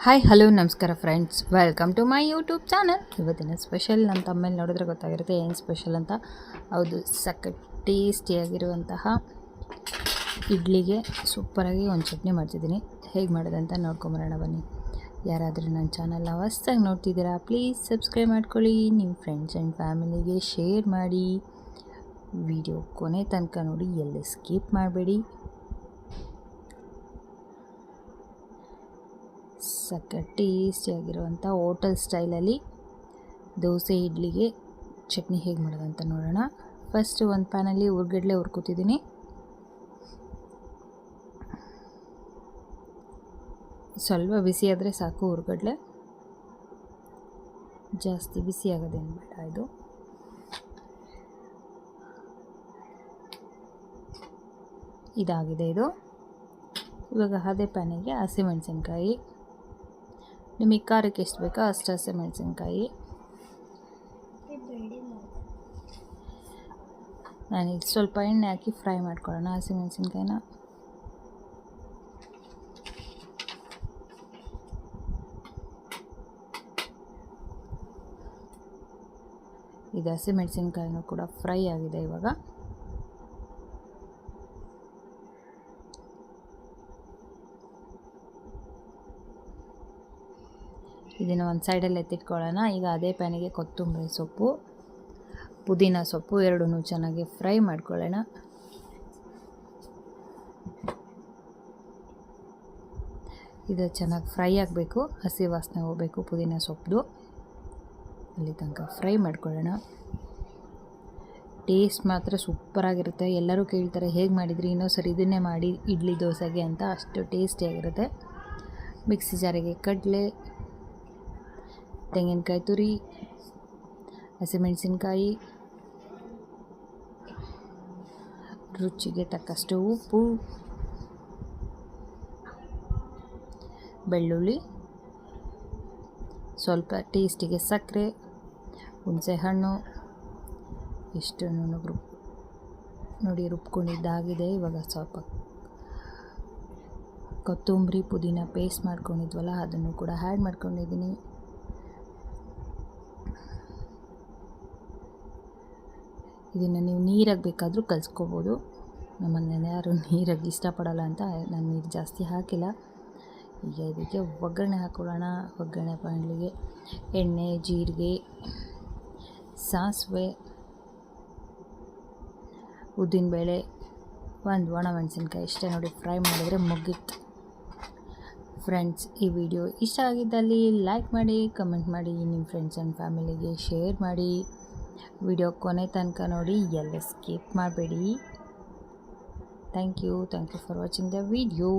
Hi hello ನಮಸ್ಕಾರ friends, welcome to my YouTube channel. ಇವತ್ತಿನ special ನಮ್ಮ ತಮ್ಮೇಲೆ ನೋಡಿದ್ರೆ ಗೊತ್ತಾಗಿರುತ್ತೆ ಏನು ಸ್ಪೆಷಲ್ ಅಂತ. ಹೌದು, ಸಖತ್ ಟೇಸ್ಟಿಯಾಗಿರುವಂತಹ ಇಡ್ಲಿಗೆ ಸೂಪರಾಗಿ ಒಂದು ಚಟ್ನಿ ಮಾಡ್ತಿದ್ದೀನಿ. ಹೇಗೆ ಮಾಡೋದಂತ ನೋಡ್ಕೊಂಬರೋಣ ಬನ್ನಿ. ಯಾರಾದರೂ ನನ್ನ ಚಾನಲ್ನ ಹೊಸ್ದಾಗಿ ನೋಡ್ತಿದ್ದೀರಾ, ಪ್ಲೀಸ್ ಸಬ್ಸ್ಕ್ರೈಬ್ ಮಾಡ್ಕೊಳ್ಳಿ. ನಿಮ್ಮ ಫ್ರೆಂಡ್ಸ್ ಆ್ಯಂಡ್ ಫ್ಯಾಮಿಲಿಗೆ ಶೇರ್ ಮಾಡಿ. ವಿಡಿಯೋ ಕೊನೆ ತನಕ ನೋಡಿ, ಎಲ್ಲಿ ಸ್ಕಿಪ್ ಮಾಡಬೇಡಿ. ಸಖತ್ ಟೇಸ್ಟಿಯಾಗಿರುವಂಥ ಹೋಟೆಲ್ ಸ್ಟೈಲಲ್ಲಿ ದೋಸೆ ಇಡ್ಲಿಗೆ ಚಟ್ನಿ ಹೇಗೆ ಮಾಡೋದಂತ ನೋಡೋಣ. ಫಸ್ಟು ಒಂದು ಪ್ಯಾನಲ್ಲಿ ಹುರ್ಗಡ್ಲೆ ಹುರ್ಕೋತಿದ್ದೀನಿ. ಸ್ವಲ್ಪ ಬಿಸಿ ಆದರೆ ಸಾಕು ಹುರ್ಗಡ್ಲೆ, ಜಾಸ್ತಿ ಬಿಸಿ ಆಗೋದೇನು ಬೇಡ. ಇದು ಇದಾಗಿದೆ. ಇವಾಗ ಅದೇ ಪ್ಯಾನಿಗೆ ಹಸಿಮೆಣಸಿನ್ಕಾಯಿ, ನಿಮಗೆ ಖಾರಕ್ಕೆ ಎಷ್ಟು ಬೇಕೋ ಅಷ್ಟು ಹಸಿಮೆಣಸಿನ್ಕಾಯಿ. ನಾನೀಗ ಸ್ವಲ್ಪ ಎಣ್ಣೆ ಹಾಕಿ ಫ್ರೈ ಮಾಡ್ಕೊಳ್ಳೋಣ ಹಸಿಮೆಣಸಿನ್ಕಾಯಿನ. ಇದು ಹಸಿಮೆಣಸಿನ್ಕಾಯಿನೂ ಕೂಡ ಫ್ರೈ ಆಗಿದೆ. ಇವಾಗ ಇದನ್ನು ಒಂದು ಸೈಡಲ್ಲಿ ಎತ್ತಿಟ್ಕೊಳ್ಳೋಣ. ಈಗ ಅದೇ ಪ್ಯಾನಿಗೆ ಕೊತ್ತಂಬರಿ ಸೊಪ್ಪು, ಪುದೀನ ಸೊಪ್ಪು ಎರಡೂ ಚೆನ್ನಾಗಿ ಫ್ರೈ ಮಾಡ್ಕೊಳ್ಳೋಣ. ಇದು ಚೆನ್ನಾಗಿ ಫ್ರೈ ಆಗಬೇಕು, ಹಸಿ ವಾಸನೆ ಹೋಗಬೇಕು ಪುದೀನ ಸೊಪ್ಪು. ಅಲ್ಲಿ ತನಕ ಫ್ರೈ ಮಾಡ್ಕೊಳ್ಳೋಣ. ಟೇಸ್ಟ್ ಮಾತ್ರ ಸೂಪರಾಗಿರುತ್ತೆ. ಎಲ್ಲರೂ ಕೇಳ್ತಾರೆ ಹೇಗೆ ಮಾಡಿದ್ರಿ, ಇನ್ನೊಂದ್ಸರಿ ಇದನ್ನೇ ಮಾಡಿ ಇಡ್ಲಿ ದೋಸೆಗೆ ಅಂತ. ಅಷ್ಟು ಟೇಸ್ಟಿಯಾಗಿರುತ್ತೆ. ಮಿಕ್ಸಿ ಜಾರಿಗೆ ಕಡಲೆ, ತೆಂಗಿನಕಾಯಿ ತುರಿ, ಹಸಿಮೆಣಸಿನ್ಕಾಯಿ, ರುಚಿಗೆ ತಕ್ಕಷ್ಟು ಉಪ್ಪು, ಬೆಳ್ಳುಳ್ಳಿ, ಸ್ವಲ್ಪ ಟೇಸ್ಟಿಗೆ ಸಕ್ಕರೆ, ಹುಣಸೆಹಣ್ಣು, ಇಷ್ಟನ್ನು ನೋಡಿ ರುಬ್ಕೊಂಡಿದ್ದಾಗಿದೆ. ಇವಾಗ ಸ್ವಲ್ಪ ಕೊತ್ತಂಬರಿ ಪುದೀನ ಪೇಸ್ಟ್ ಮಾಡ್ಕೊಂಡಿದ್ವಲ್ಲ, ಅದನ್ನು ಕೂಡ ಆ್ಯಡ್ ಮಾಡ್ಕೊಂಡಿದ್ದೀನಿ. ಇದನ್ನು ನೀವು ನೀರಾಗಿ ಬೇಕಾದರೂ ಕಲಿಸ್ಕೋಬೋದು. ನಮ್ಮನೇಲಿ ಯಾರು ನೀರಾಗಿ ಇಷ್ಟಪಡಲ್ಲ ಅಂತ ನಾನು ನೀರು ಜಾಸ್ತಿ ಹಾಕಿಲ್ಲ. ಈಗ ಇದಕ್ಕೆ ಒಗ್ಗರಣೆ ಹಾಕೊಳ್ಳೋಣ. ಒಗ್ಗರಣೆ ಬಾಣಲಿಗೆ ಎಣ್ಣೆ, ಜೀರಿಗೆ, ಸಾಸಿವೆ, ಉದ್ದಿನಬೇಳೆ, ಒಂದು ಒಣಮೆಣಸಿನ್ಕಾಯಿ ಇಷ್ಟೇ ನೋಡಿ ಫ್ರೈ ಮಾಡಿದರೆ ಮುಗೀತು. ಫ್ರೆಂಡ್ಸ್, ಈ ವಿಡಿಯೋ ಇಷ್ಟ ಆಗಿದ್ದಲ್ಲಿ ಲೈಕ್ ಮಾಡಿ, ಕಮೆಂಟ್ ಮಾಡಿ, ನಿಮ್ಮ ಫ್ರೆಂಡ್ಸ್ ಆ್ಯಂಡ್ ಫ್ಯಾಮಿಲಿಗೆ ಶೇರ್ ಮಾಡಿ. ವಿಡಿಯೋ ಕೊನೆ ತನಕ ನೋಡಿ, ಎಲ್ಲ ಸ್ಕಿಪ್ ಮಾಡಬೇಡಿ. Thank you for watching the video.